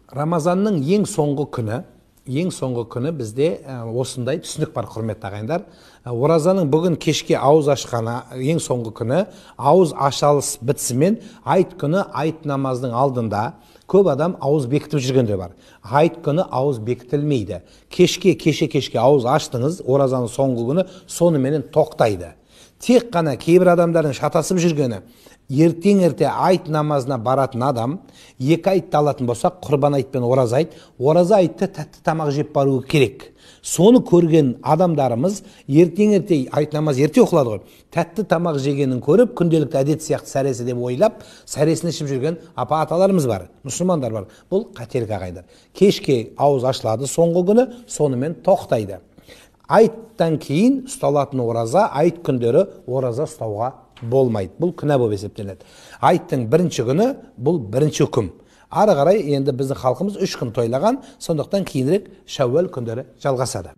Рамазанның ең соңғы күні бізде осындай түсінік бар, құрметті ағайындар. Оразаның бүгін кешке ауыз ашқаны ең соңғы күні, ауыз ашалыс бітісімен айт күні айт намазының алдында көп адам ауыз бекітіп жүргендер бар. Айт күні ауыз бекітілмейді. Кешке ауыз аштыңыз, оразаның соңғы күні соныменен тоқтайды. Тек қана кейбір адамдардың шатасып жүргені, ерте айт намазына баратын адам, 2 айтты алатын болса, құрбан айт пен ораза айтты тәтті тамақ жеп баруы керек. Соны көрген адамдарымыз ерте айт намаз ерте оқылады ғой. Тәтті тамақ жегенін көріп, күнделікті әдет сияқты сәресі деп ойлап, сәресін ішіп жүрген апа-аталарымыз бар, мұсылмандар бар. Бұл қателік ағайындар. Кешке ауыз ашылады соңғы күні, сонымен тоқтайды. Айттан кейін ұсталатын ораза, айт күндері ораза ұстауға болмайды. Бұл күнә болып есептеледі. Айттың бірінші күні бұл бірінші күн. Ары қарай енді біздің халқымыз 3 күн тойлаған, сондықтан кейінірек Шәуәл күндері жалғасады.